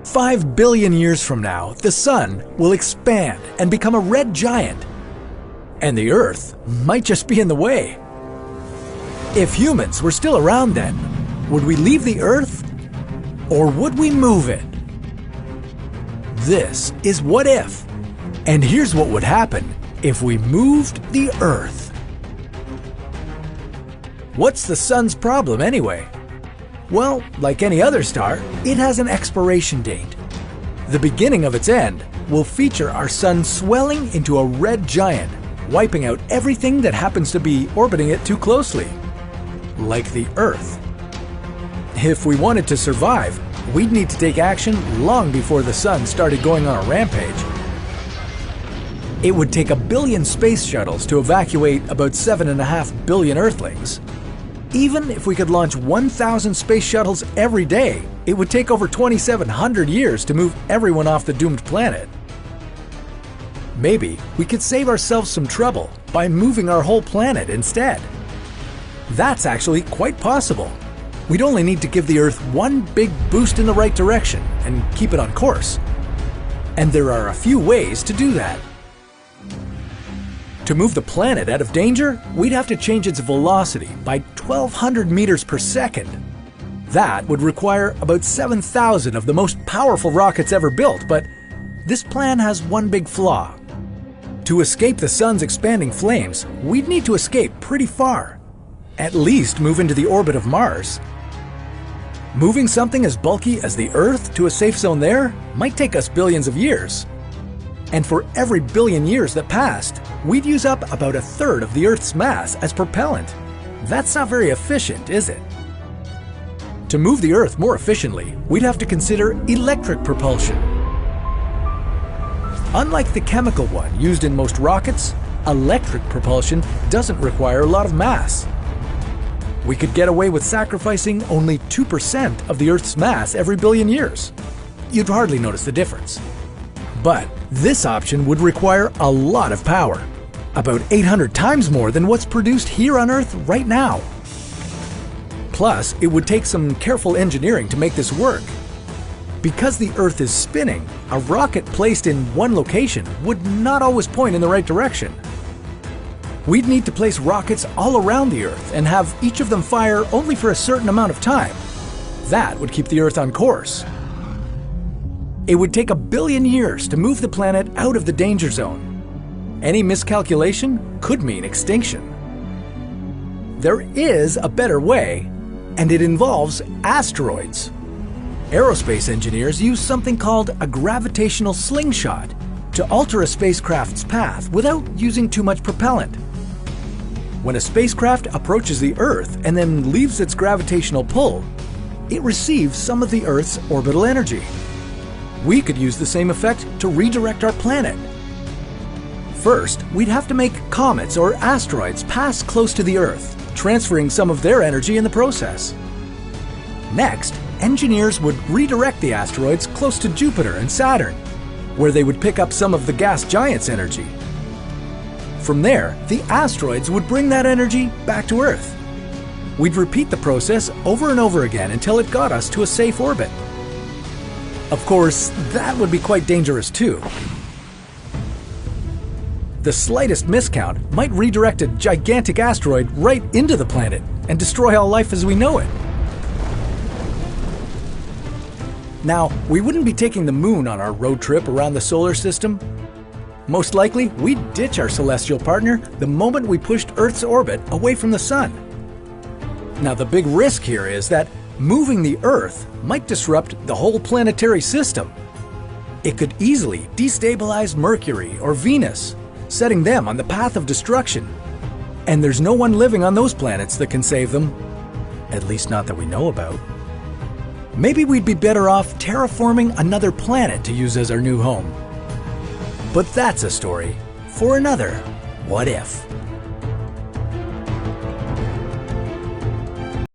5 billion years from now, the Sun will expand and become a red giant. And the Earth might just be in the way. If humans were still around then, would we leave the Earth? Or would we move it? This is What If. And here's what would happen if we moved the Earth. What's the Sun's problem anyway? Well, like any other star, it has an expiration date. The beginning of its end will feature our Sun swelling into a red giant, wiping out everything that happens to be orbiting it too closely, like the Earth. If we wanted to survive, we'd need to take action long before the Sun started going on a rampage. It would take 1 billion space shuttles to evacuate about 7.5 billion Earthlings. Even if we could launch 1,000 space shuttles every day, it would take over 2,700 years to move everyone off the doomed planet. Maybe we could save ourselves some trouble by moving our whole planet instead. That's actually quite possible. We'd only need to give the Earth one big boost in the right direction and keep it on course. And there are a few ways to do that. To move the planet out of danger, we'd have to change its velocity by 1,200 meters per second. That would require about 7,000 of the most powerful rockets ever built, but this plan has one big flaw. To escape the Sun's expanding flames, we'd need to escape pretty far. At least move into the orbit of Mars. Moving something as bulky as the Earth to a safe zone there might take us billions of years. And for every billion years that passed, we'd use up about 1/3 of the Earth's mass as propellant. That's not very efficient, is it? To move the Earth more efficiently, we'd have to consider electric propulsion. Unlike the chemical one used in most rockets, electric propulsion doesn't require a lot of mass. We could get away with sacrificing only 2% of the Earth's mass every billion years. You'd hardly notice the difference. But this option would require a lot of power, about 800 times more than what's produced here on Earth right now. Plus, it would take some careful engineering to make this work. Because the Earth is spinning, a rocket placed in one location would not always point in the right direction. We'd need to place rockets all around the Earth and have each of them fire only for a certain amount of time. That would keep the Earth on course. It would take 1 billion years to move the planet out of the danger zone. Any miscalculation could mean extinction. There is a better way, and it involves asteroids. Aerospace engineers use something called a gravitational slingshot to alter a spacecraft's path without using too much propellant. When a spacecraft approaches the Earth and then leaves its gravitational pull, it receives some of the Earth's orbital energy. We could use the same effect to redirect our planet. First, we'd have to make comets or asteroids pass close to the Earth, transferring some of their energy in the process. Next, engineers would redirect the asteroids close to Jupiter and Saturn, where they would pick up some of the gas giants' energy. From there, the asteroids would bring that energy back to Earth. We'd repeat the process over and over again until it got us to a safe orbit. Of course, that would be quite dangerous too. The slightest miscount might redirect a gigantic asteroid right into the planet and destroy all life as we know it. Now, we wouldn't be taking the moon on our road trip around the solar system. Most likely, we'd ditch our celestial partner the moment we pushed Earth's orbit away from the Sun. Now, the big risk here is that moving the Earth might disrupt the whole planetary system. It could easily destabilize Mercury or Venus, setting them on the path of destruction. And there's no one living on those planets that can save them, at least not that we know about. Maybe we'd be better off terraforming another planet to use as our new home. But that's a story for another What If.